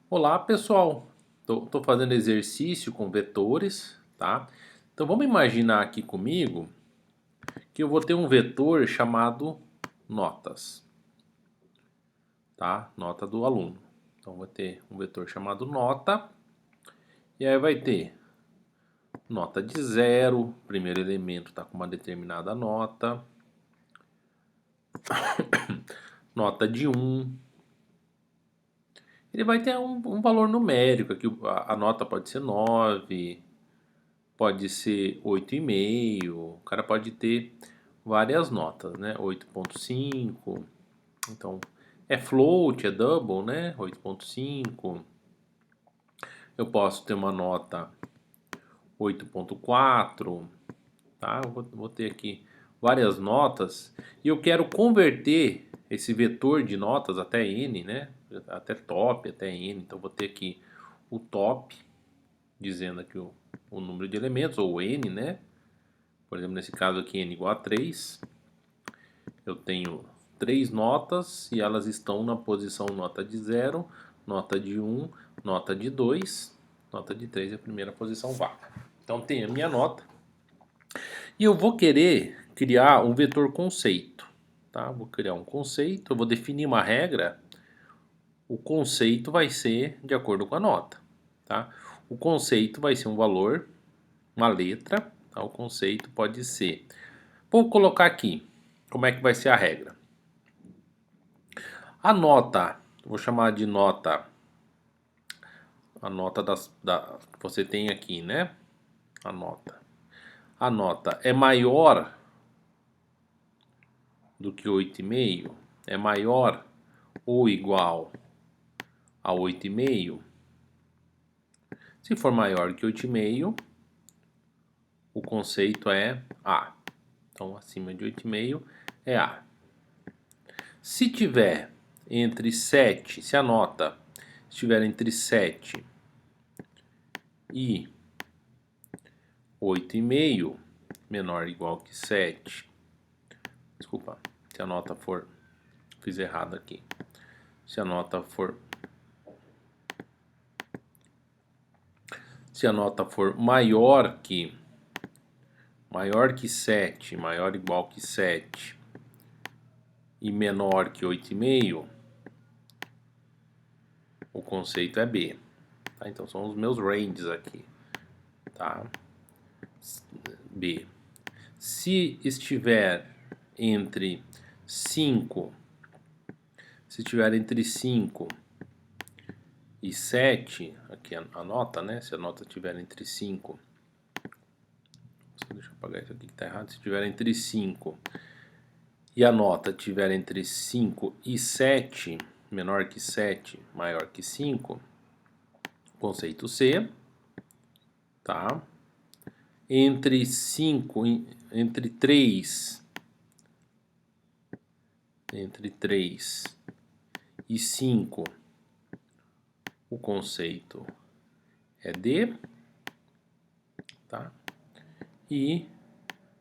Olá pessoal, tô fazendo exercício com vetores, tá? Então vamos imaginar aqui comigo que eu vou ter um vetor chamado notas, tá? Nota do aluno. Então vou ter um vetor chamado nota, e aí vai ter nota de 0, primeiro elemento está com uma determinada nota, nota de 1. Ele vai ter um valor numérico, aqui a nota pode ser 9. Pode ser 8,5. O cara pode ter várias notas, né? 8,5. Então, é float, é double, né? 8,5. Eu posso ter uma nota 8,4, tá? Eu vou ter aqui várias notas e eu quero converter esse vetor de notas até n, né? Até top, até n. Então, vou ter aqui o top, dizendo aqui o número de elementos, ou n, né? Por exemplo, nesse caso aqui, n igual a 3. Eu tenho 3 notas e elas estão na posição nota de 0, nota de 1, nota de 2, nota de 3 é a primeira posição vaga. Então tem a minha nota. E eu vou querer criar um vetor conceito. Tá? Vou criar um conceito, eu vou definir uma regra. O conceito vai ser de acordo com a nota. Tá? O conceito vai ser um valor, uma letra. Tá? O conceito pode ser... Vou colocar aqui como é que vai ser a regra. A nota, vou chamar de nota, a nota que você tem aqui, né? A nota. A nota é maior do que 8,5? É maior ou igual a 8,5? Se for maior que 8,5, o conceito é A. Então, acima de 8,5 é A. Se tiver entre 7, se a nota estiver entre 7 e 8,5, menor ou igual que 7. Desculpa, se a nota for... Fiz errado aqui. Se a nota for... Se a nota for maior que 7, maior ou igual que 7 e menor que 8,5, o conceito é B. Tá? Então são os meus ranges aqui. Tá? B. Se estiver entre 5, se estiver entre 5 e 7, aqui a nota, né? Se a nota estiver entre 5, deixa eu apagar isso aqui que está errado. Se estiver entre 5 e a nota estiver entre 5 e 7, menor que 7, maior que 5, conceito C, tá? Entre 5, entre 3 e 5, o conceito é D, tá? E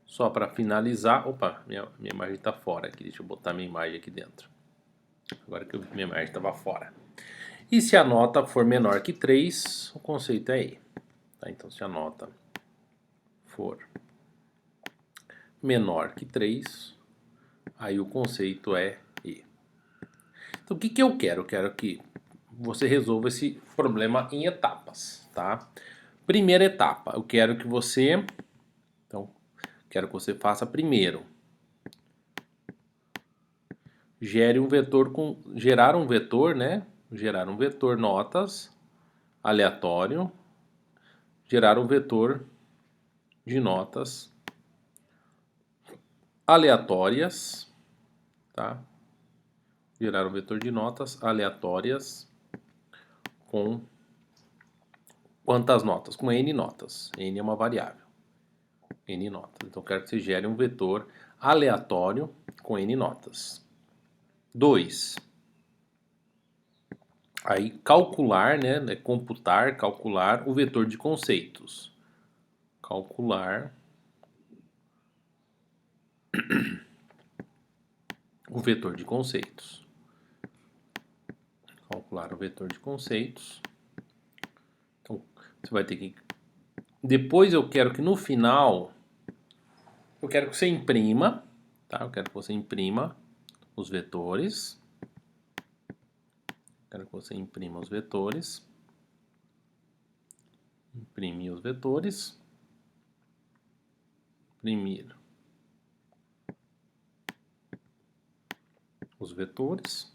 só para finalizar, opa, minha imagem está fora aqui, deixa eu botar minha imagem aqui dentro. Agora que minha imagem estava fora. E se a nota for menor que 3, o conceito é E. Tá? Então, se a nota for menor que 3, aí o conceito é E. Então, o que que eu quero? Eu quero que você resolva esse problema em etapas, tá? Primeira etapa, eu quero que você... Então, quero que você faça primeiro. Gerar um vetor, né? Gerar um vetor notas aleatório. Gerar um vetor de notas aleatórias, tá? Gerar um vetor de notas aleatórias com quantas notas? Com n notas. N é uma variável. N notas. Então, eu quero que você gere um vetor aleatório com n notas. 2. Aí, calcular, né? Computar, calcular o vetor de conceitos. Calcular o vetor de conceitos. calcular o vetor de conceitos. Então, você vai ter que... Depois eu quero que no final, eu quero que você imprima, tá? Eu quero que você imprima os vetores. Quero que você imprima os vetores. Imprimir os vetores. Imprimir os vetores.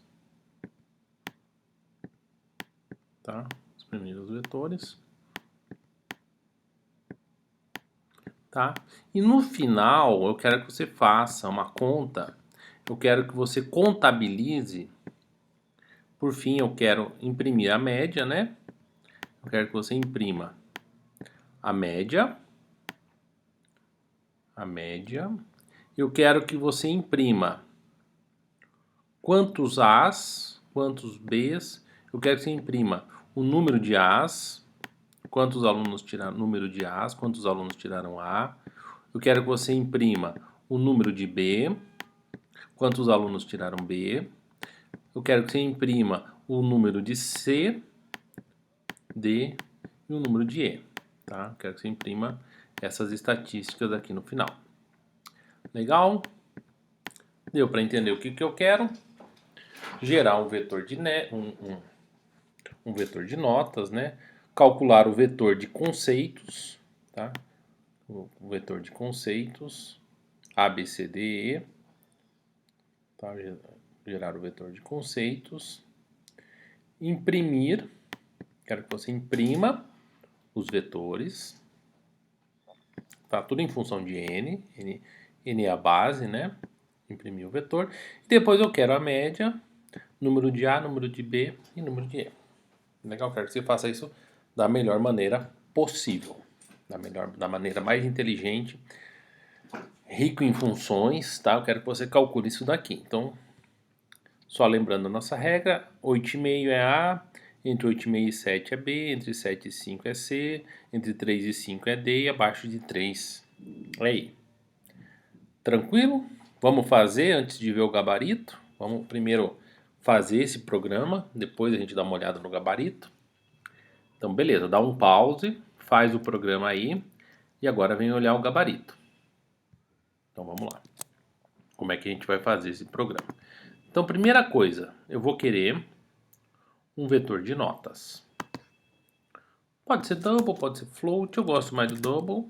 Tá? Imprimir os vetores. Tá? E no final, eu quero que você faça uma conta. Eu quero que você contabilize. Por fim, eu quero imprimir a média, né? Eu quero que você imprima a média. Eu quero que você imprima quantos A's, quantos B's. Eu quero que você imprima o número de A's, quantos alunos tiraram número de A's, quantos alunos tiraram A. Eu quero que você imprima o número de B, quantos alunos tiraram B. Eu quero que você imprima o número de C, D e o número de E. Tá? Eu quero que você imprima essas estatísticas aqui no final. Legal? Deu para entender o que eu quero? Gerar um vetor de um vetor de notas, né? Calcular o vetor de conceitos, tá? O vetor de conceitos A, B, C, D, E, tá? Gerar o vetor de conceitos, imprimir, quero que você imprima os vetores, tá? Tudo em função de n é a base, né? Imprimir o vetor. E depois eu quero a média, número de A, número de B e número de E. Legal, quero que você faça isso da melhor maneira possível. Da maneira mais inteligente, rico em funções, tá? Eu quero que você calcule isso daqui. Então, só lembrando a nossa regra, 8,5 é A, entre 8,5 e 7 é B, entre 7 e 5 é C, entre 3 e 5 é D e abaixo de 3 é I. Tranquilo? Vamos fazer antes de ver o gabarito? Vamos primeiro fazer esse programa, depois a gente dá uma olhada no gabarito. Então, beleza, dá um pause, faz o programa aí e agora vem olhar o gabarito. Então, vamos lá. Como é que a gente vai fazer esse programa? Então, primeira coisa, eu vou querer um vetor de notas. Pode ser double, pode ser float, eu gosto mais do double,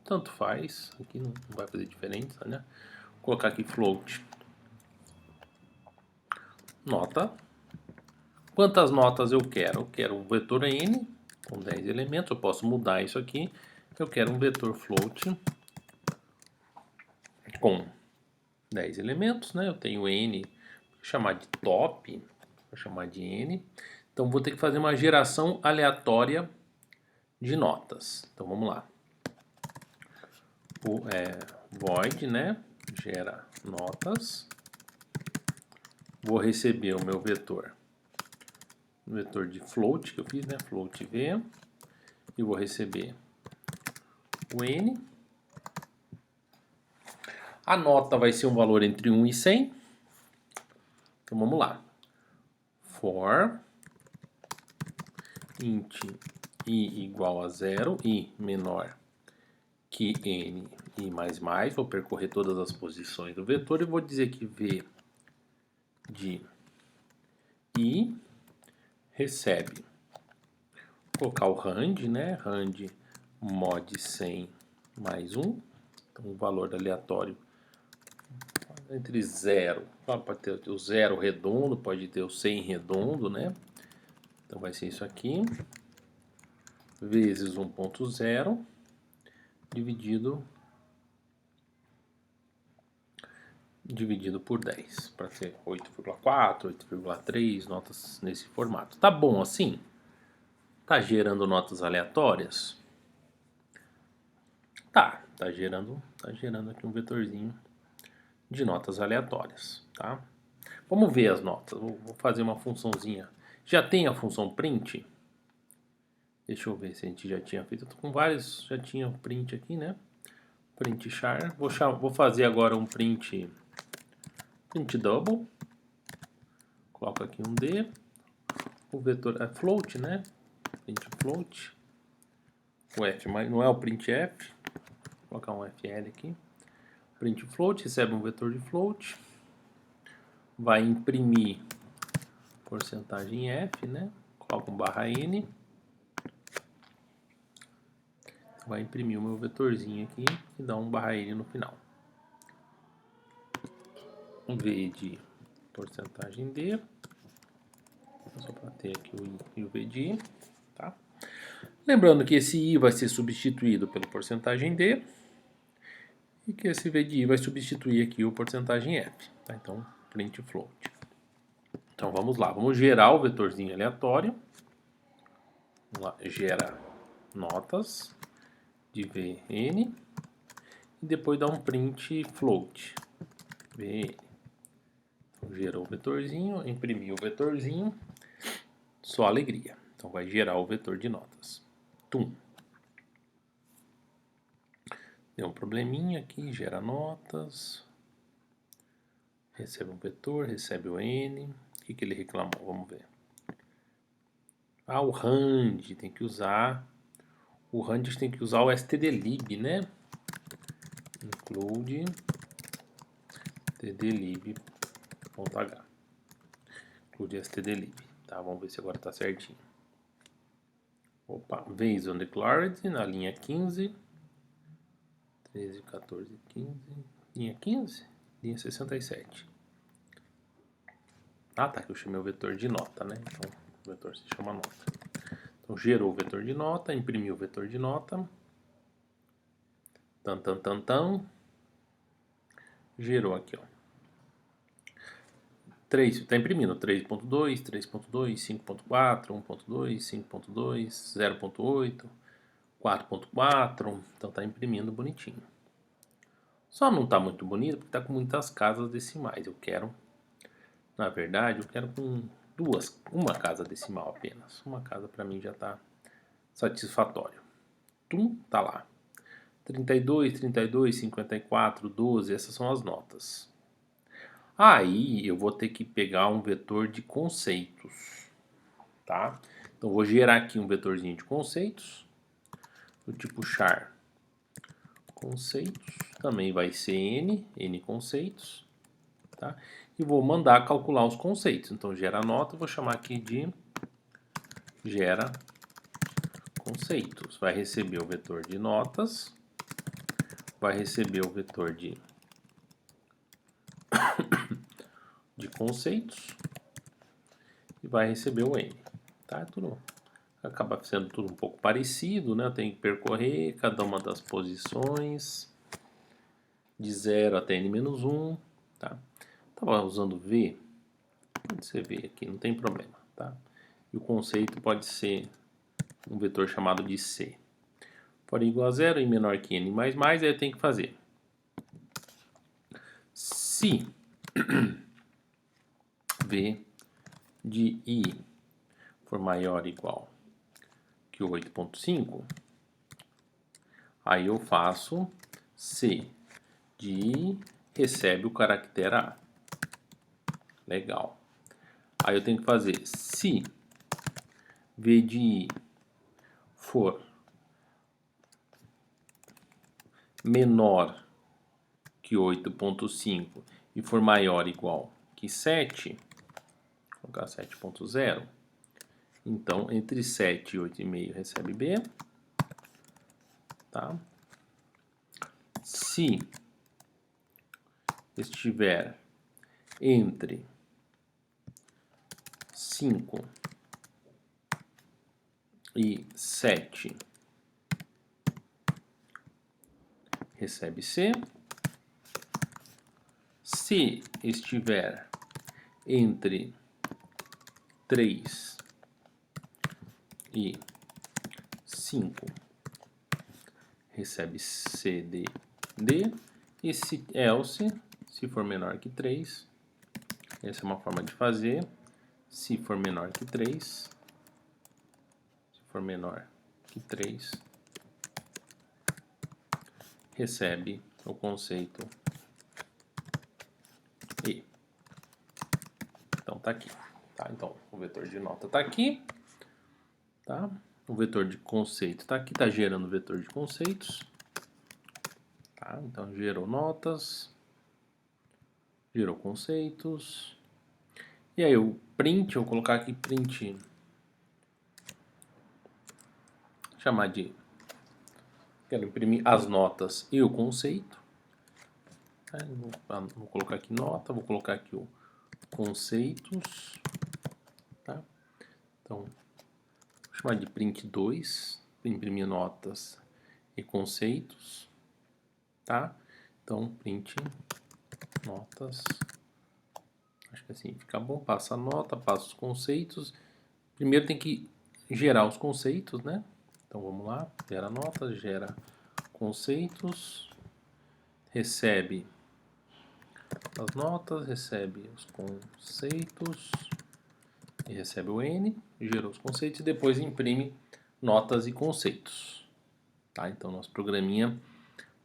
tanto faz, aqui não vai fazer diferença, né? Vou colocar aqui float. Nota. Quantas notas eu quero? Eu quero um vetor n com 10 elementos, eu posso mudar isso aqui. Eu quero um vetor float com 10 elementos, né? Eu tenho n, vou chamar de top, vou chamar de n. Então vou ter que fazer uma geração aleatória de notas. Então vamos lá. O void, né? Gera notas. Vou receber o meu vetor de float que eu fiz, né? Float v. E vou receber o n. A nota vai ser um valor entre 1 e 100. Então vamos lá. For int i igual a 0, i menor que n, i mais mais. Vou percorrer todas as posições do vetor e vou dizer que v de i recebe. Vou colocar o rand, né? Rand mod 100 mais 1. Então o valor aleatório entre 0. Pode ter o 0 redondo, pode ter o 100 redondo, né? Então vai ser isso aqui. Vezes 1.0 dividido por 10, para ser 8,4, 8,3 notas nesse formato. Tá bom assim? Tá gerando notas aleatórias? Tá gerando aqui um vetorzinho de notas aleatórias, tá? Vamos ver as notas. Vou fazer uma funçãozinha. Já tem a função print? Deixa eu ver se a gente já tinha feito. Eu tô com vários, já tinha o print aqui, né? Print char. Vou fazer agora um print double. Coloco aqui um D. o vetor é float, né? Print float. O F, mas não é o printf. Vou colocar um FL aqui. Print float, recebe um vetor de float. Vai imprimir porcentagem F, né? Coloca um barra N. Vai imprimir o meu vetorzinho aqui e dá um barra N no final. V de porcentagem D. Só para ter aqui o I e o V de I, tá? Lembrando que esse I vai ser substituído pela porcentagem D e que esse V de I vai substituir aqui o porcentagem F, tá? Então, print float. Então, vamos lá. Vamos gerar o vetorzinho aleatório. Vamos lá. Gera notas de Vn e depois dá um print float. Vn. Então, gerou o vetorzinho, imprimiu o vetorzinho. Só alegria. Então, vai gerar o vetor de notas. Tum. Deu um probleminha aqui, gera notas. Recebe um vetor, recebe o N. O que ele reclamou? Vamos ver. Ah, o rand tem que usar. O rand tem que usar o stdlib, né? Include stdlib.h. Include stdlib. Tá, vamos ver se agora tá certinho. Opa, based on declared na linha 15. 13, 14, 15. Linha 15? Linha 67. Ah, tá, que eu chamei o vetor de nota, né? Então, o vetor se chama nota. Então, gerou o vetor de nota, imprimiu o vetor de nota. Gerou aqui, ó. 3, está imprimindo 3.2, 3.2, 5.4, 1.2, 5.2, 0.8, 4.4. Então, tá imprimindo bonitinho. Só não tá muito bonito porque tá com muitas casas decimais. Eu quero, na verdade, eu quero com uma casa decimal apenas. Uma casa para mim já tá satisfatório. Tum, tá lá. 32, 32, 54, 12, essas são as notas. Aí eu vou ter que pegar um vetor de conceitos, tá? Então vou gerar aqui um vetorzinho de conceitos, do tipo char conceitos, também vai ser n conceitos, tá? E vou mandar calcular os conceitos. Então gera nota, eu vou chamar aqui de gera conceitos. Vai receber o vetor de notas, vai receber o vetor de conceitos e vai receber o n, tá? Tudo acaba sendo tudo um pouco parecido, né? Eu tenho que percorrer cada uma das posições de 0 até n-1, tá? Estava usando v, pode ser v aqui, não tem problema, tá? E o conceito pode ser um vetor chamado de c. For igual a 0 e menor que n mais mais, aí eu tenho que fazer. Se v de i for maior ou igual que 8.5, aí eu faço C de I recebe o caractere A. Legal. Aí eu tenho que fazer se V de I for menor que 8.5 e for maior ou igual que 7, vou colocar 7.0, então entre 7 e 8,5 recebe B. Tá? Se estiver entre 5 e 7, recebe C. Se estiver entre 3 e 5, recebe C de D. E se else, se for menor que 3, essa é uma forma de fazer. Se for menor que 3, se for menor que 3, recebe o conceito E. Então tá aqui. Tá, então o vetor de nota está aqui, tá? O vetor de conceito está aqui, está gerando o vetor de conceitos. Tá, então gerou notas, gerou conceitos. E aí o print, eu vou colocar aqui print, chamar de, quero imprimir as notas e o conceito. Tá, vou colocar aqui nota, vou colocar aqui o conceitos, tá? Então, vou chamar de print 2, imprimir notas e conceitos, tá? Então, print notas, acho que assim fica bom, passa a nota, passa os conceitos. Primeiro tem que gerar os conceitos, né? Então, vamos lá, gera notas, gera conceitos, recebe as notas, recebe os conceitos, e recebe o N, gerou os conceitos e depois imprime notas e conceitos. Tá? Então, nosso programinha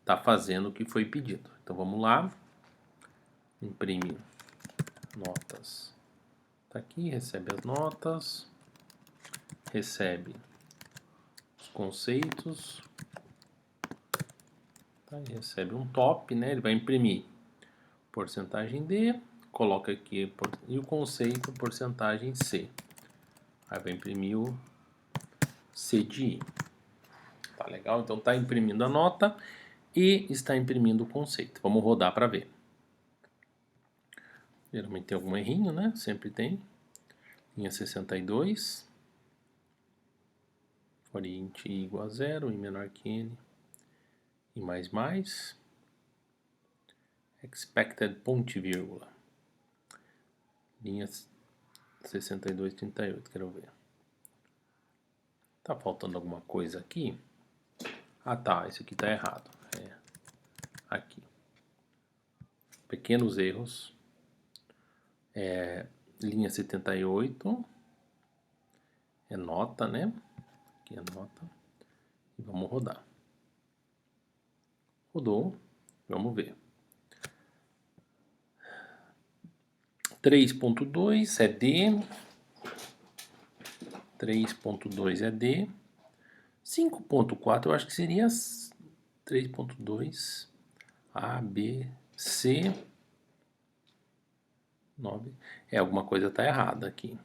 está fazendo o que foi pedido. Então, vamos lá, imprime notas, tá aqui, recebe as notas, recebe os conceitos, tá? E recebe um top, né? Ele vai imprimir porcentagem D, coloca aqui e o conceito porcentagem C. Aí vai imprimir o C de I. Tá legal? Então tá imprimindo a nota e está imprimindo o conceito. Vamos rodar para ver. Geralmente tem algum errinho, né? Sempre tem. Linha 62. For int i igual a 0, i menor que n, e mais. Expected ponto vírgula. Linha 62, 38, quero ver. Tá faltando alguma coisa aqui? Ah tá, esse aqui tá errado. É aqui. Pequenos erros. Linha 78. É nota, né? Aqui é nota. E vamos rodar. Rodou. Vamos ver. 3.2 é D. 3.2 é D. 5.4 eu acho que seria 3.2 A, B, C. 9. Alguma coisa está errada aqui.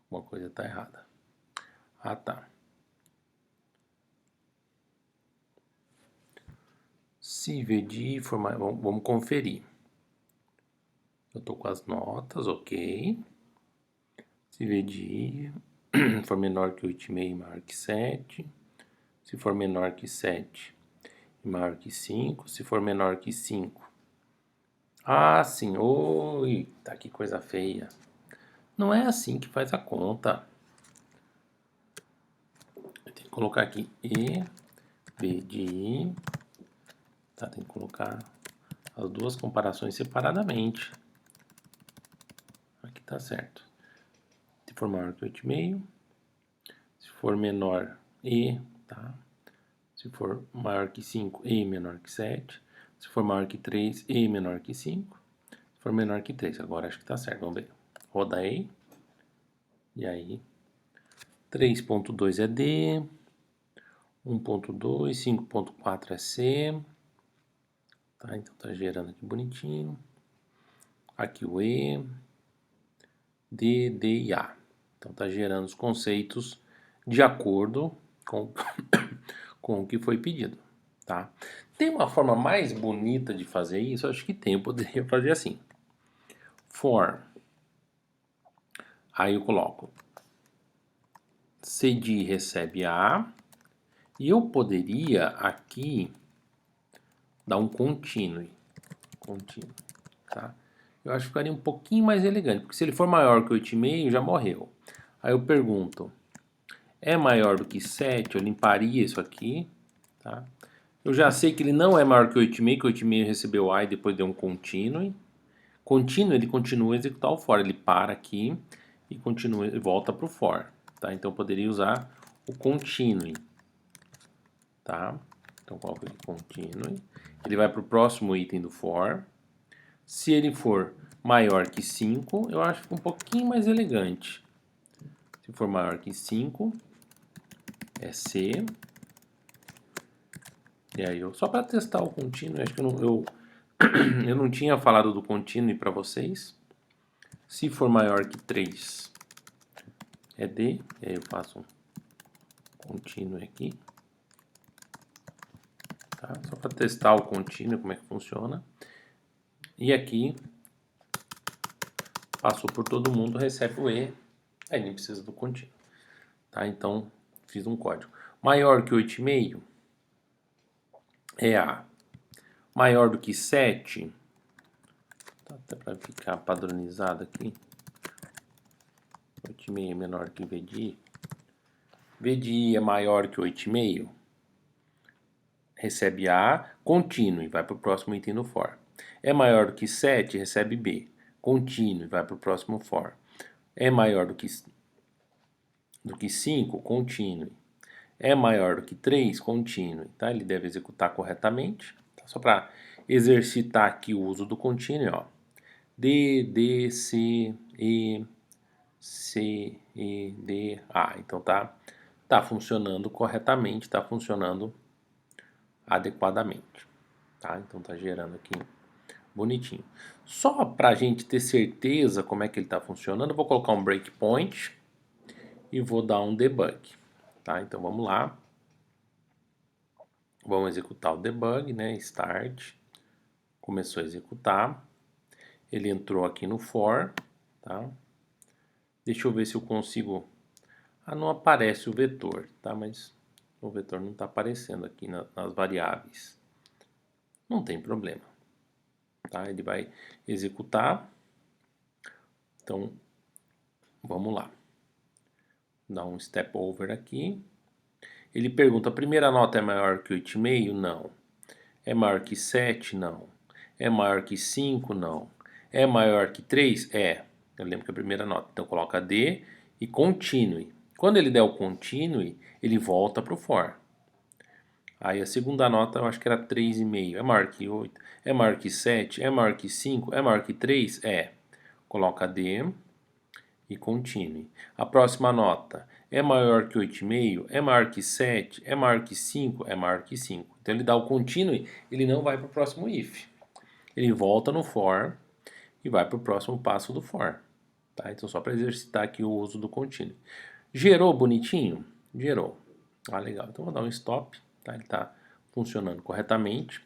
Alguma coisa está errada. Ah, tá. Se VD for mais, vamos conferir. Eu estou com as notas, ok. Se VD for menor que 8,5 e maior que 7. Se for menor que 7 e maior que 5. Se for menor que 5. Ah, sim. Oi, tá que coisa feia. Não é assim que faz a conta. Eu tenho que colocar aqui E, B de I. Tá, tem que colocar as duas comparações separadamente. Aqui tá certo. Se for maior que 8,5. Se for menor, E, tá? Se for maior que 5, E menor que 7. Se for maior que 3, E menor que 5. Se for menor que 3, agora acho que tá certo, vamos ver. Rodei. E aí, 3.2 é D, 1.2, 5.4 é C. Tá, então tá gerando aqui bonitinho. Aqui o E, D, D e A. Então tá gerando os conceitos de acordo com, com o que foi pedido, tá? Tem uma forma mais bonita de fazer isso? Acho que tem, eu poderia fazer assim. For, aí eu coloco C de recebe A, e eu poderia aqui dar um continue, tá? Eu acho que ficaria um pouquinho mais elegante, porque se ele for maior que 8,5 já morreu. Aí eu pergunto, é maior do que 7? Eu limparia isso aqui, tá? Eu já sei que ele não é maior que 8,5, que 8,5 recebeu A e depois deu um continue. Continue, ele continua a executar o for, ele para aqui e continua, e volta para o for, tá? Então eu poderia usar o continue, tá? Então coloco aqui continue, ele vai para o próximo item do for. Se ele for maior que 5, eu acho que fica um pouquinho mais elegante. Se for maior que 5, é C. E aí, só para testar o contínuo, acho que eu não tinha falado do contínuo para vocês. Se for maior que 3, é D. E aí eu faço um contínuo aqui. Tá? Só para testar o contínuo, como é que funciona. E aqui, passou por todo mundo, recebe o E. Aí nem precisa do contínuo. Tá? Então, fiz um código. Maior que 8,5 é A. Maior do que 7, tá, até para ficar padronizado aqui. 8,5 é menor que V de I. V de I é maior que 8,5, recebe A, contínuo e vai para o próximo item no for. É maior do que 7, recebe B, contínuo e vai para o próximo for. É maior do que 5, contínuo. É maior do que 3, contínuo. Tá? Ele deve executar corretamente. Tá? Só para exercitar aqui o uso do contínuo, ó. D, C, E, D, A. Então tá funcionando corretamente, tá funcionando adequadamente. Tá? Então tá gerando aqui bonitinho. Só para a gente ter certeza como é que ele está funcionando, eu vou colocar um breakpoint e vou dar um debug. Tá? Então vamos lá. Vamos executar o debug, né? Start. Começou a executar. Ele entrou aqui no for. Tá? Deixa eu ver se eu consigo... Ah, não aparece o vetor, tá? Mas o vetor não está aparecendo aqui nas variáveis. Não tem problema. Tá? Ele vai executar. Então, vamos lá. Dá um step over aqui. Ele pergunta, a primeira nota é maior que 8,5? Não. É maior que 7? Não. É maior que 5? Não. É maior que 3? É. Eu lembro que é a primeira nota. Então, coloca D e continue. Quando ele der o continue, ele volta para o for. Aí a segunda nota eu acho que era 3,5. É maior que 8? É maior que 7? É maior que 5? É maior que 3? É. Coloca D e continue. A próxima nota é maior que 8,5? É maior que 7? É maior que 5? É maior que 5. Então ele dá o continue, ele não vai para o próximo if. Ele volta no for e vai para o próximo passo do for. Tá? Então só para exercitar aqui o uso do continue. Gerou bonitinho? Gerou. Ah, legal. Então vou dar um stop. Tá? Ele está funcionando corretamente.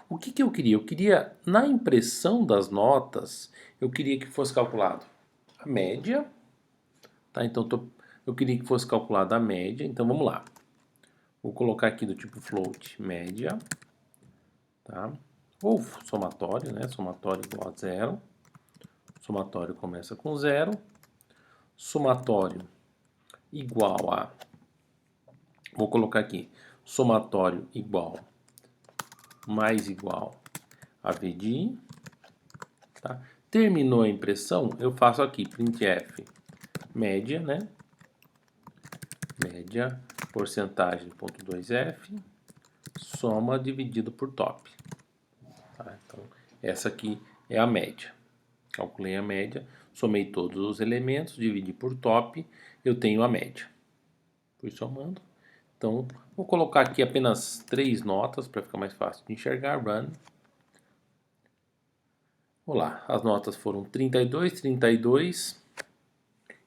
O que eu queria? Eu queria, na impressão das notas, eu queria que fosse calculado a média. Tá? Então eu queria que fosse calculada a média. Então vamos lá. Vou colocar aqui do tipo float média. Tá? Ou somatório, né? Somatório igual a 0. Somatório começa com 0. Somatório igual a... Vou colocar aqui. Somatório igual mais igual a V de I. Tá? Terminou a impressão, eu faço aqui printf média, né? Média, porcentagem, ponto 2f, soma dividido por top. Tá? Então, essa aqui é a média. Calculei a média, somei todos os elementos, dividi por top, eu tenho a média. Fui somando. Então, vou colocar aqui apenas 3 notas para ficar mais fácil de enxergar. Run. Olá, as notas foram 32, 32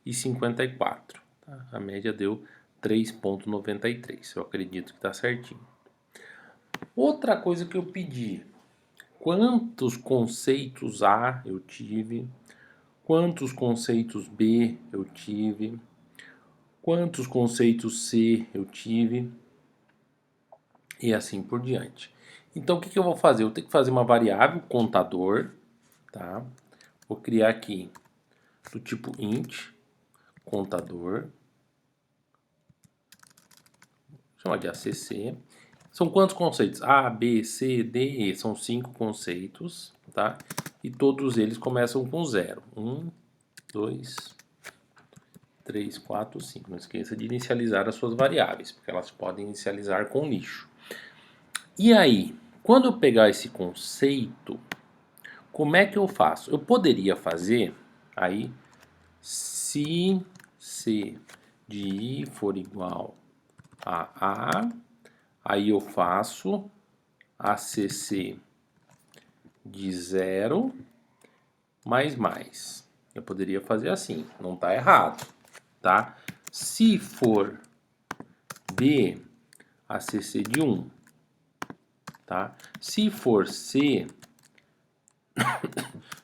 e 54. Tá? A média deu 3,93. Eu acredito que está certinho. Outra coisa que eu pedi. Quantos conceitos A eu tive? Quantos conceitos B eu tive? Quantos conceitos C eu tive? E assim por diante. Então, o que eu vou fazer? Eu tenho que fazer uma variável contador. Tá? Vou criar aqui do tipo int, contador. Vou chamar de ACC. São quantos conceitos? A, B, C, D, E. São 5 conceitos, tá? E todos eles começam com 0. 1, 2, 3, 4, 5. Não esqueça de inicializar as suas variáveis, porque elas podem inicializar com lixo. E aí, quando eu pegar esse conceito, Como é que eu faço? Eu poderia fazer aí, se C de I for igual a A, aí eu faço ACC de 0 mais. Eu poderia fazer assim, não está errado, tá? Se for B, ACC de 1, tá? Se for C,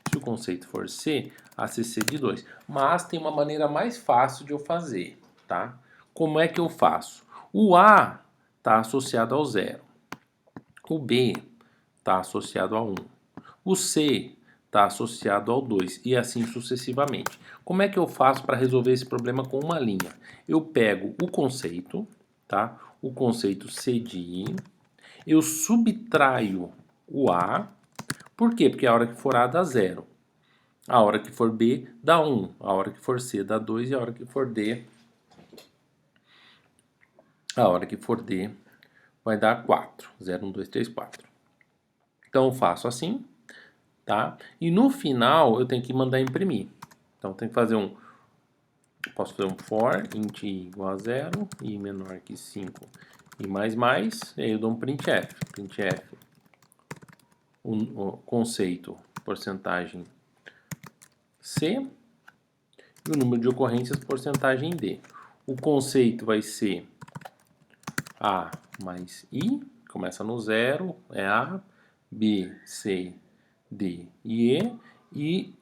se o conceito for C, ACC de 2. Mas tem uma maneira mais fácil de eu fazer, tá? Como é que eu faço? O A está associado ao 0. O B está associado a 1. O C está associado ao 2 e assim sucessivamente. Como é que eu faço para resolver esse problema com uma linha? Eu pego o conceito, tá? O conceito C de I, eu subtraio o A. Por quê? Porque a hora que for A dá 0. A hora que for B dá 1. A hora que for C dá 2 e a hora que for D, vai dar 4. 0, 1, 2, 3, 4. Então eu faço assim, tá? E no final eu tenho que mandar imprimir. Então tem que fazer posso fazer um for int i igual a 0, i menor que 5 e mais, e aí eu dou um printf. Printf, o conceito, porcentagem C, e o número de ocorrências, porcentagem D. O conceito vai ser A mais I, começa no 0, é A, B, C, D e E, e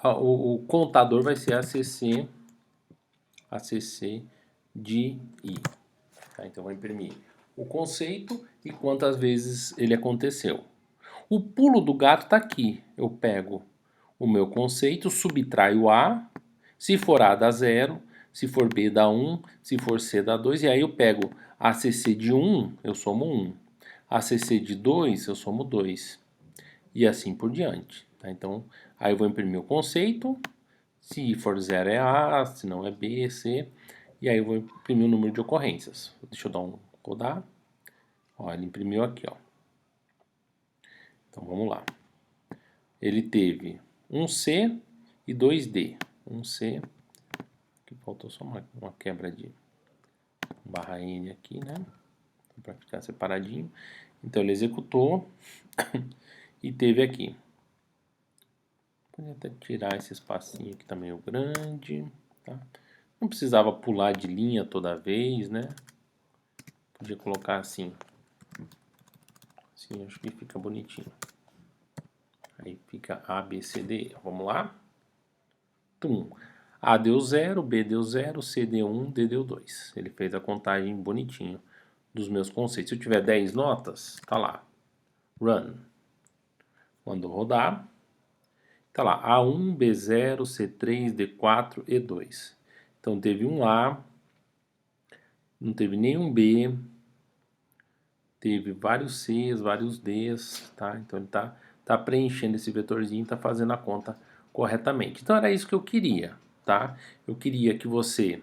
o contador vai ser ACC de I. Tá? Então, vou imprimir o conceito e quantas vezes ele aconteceu. O pulo do gato está aqui. Eu pego o meu conceito, subtraio A, se for A dá 0, se for B dá 1, se for C dá 2, e aí eu pego ACC de 1, eu somo 1. ACC de 2, eu somo 2. E assim por diante. Tá? Então, aí eu vou imprimir o conceito, se for 0 é A, se não é B, C, e aí eu vou imprimir o número de ocorrências. Deixa eu dar um rodar. Ó, ele imprimiu aqui, ó. Então vamos lá. Ele teve um C e 2D. Um C, que faltou só uma quebra de barra N aqui, né? Para ficar separadinho. Então ele executou e teve aqui. Podia até tirar esse espacinho aqui, tá meio grande, tá? Não precisava pular de linha toda vez, né? Podia colocar assim. Assim, acho que fica bonitinho. Aí fica A, B, C, D. Vamos lá? Tum. A deu 0, B deu 0, C deu 1, D deu 2. Ele fez a contagem bonitinho dos meus conceitos. Se eu tiver 10 notas, tá lá. Run. Mandou rodar. Tá lá. A1, B0, C3, D4, E2. Então teve um A, não teve nenhum B, teve vários Cs, vários Ds, tá? Então ele tá preenchendo esse vetorzinho, tá fazendo a conta corretamente. Então era isso que eu queria, tá? Eu queria que você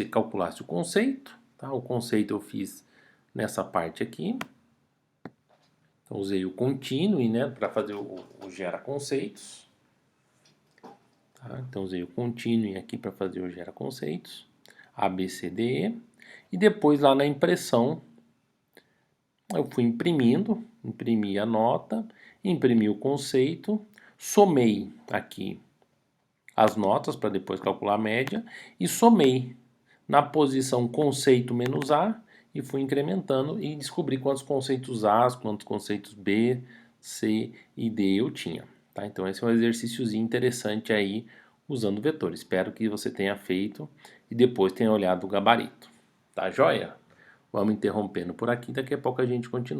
calculasse o conceito, tá? O conceito eu fiz nessa parte aqui. Então usei o continue, né, para fazer o gera conceitos. Tá? Então usei o continue aqui para fazer o gera conceitos, A, B, C, D, E. E depois lá na impressão eu fui imprimi a nota, imprimi o conceito, somei aqui as notas para depois calcular a média e somei na posição conceito menos A e fui incrementando e descobri quantos conceitos A, quantos conceitos B, C e D eu tinha. Tá? Então esse é um exercíciozinho interessante aí usando vetor. Espero que você tenha feito e depois tenha olhado o gabarito. Tá joia? Vamos interrompendo por aqui, daqui a pouco a gente continua.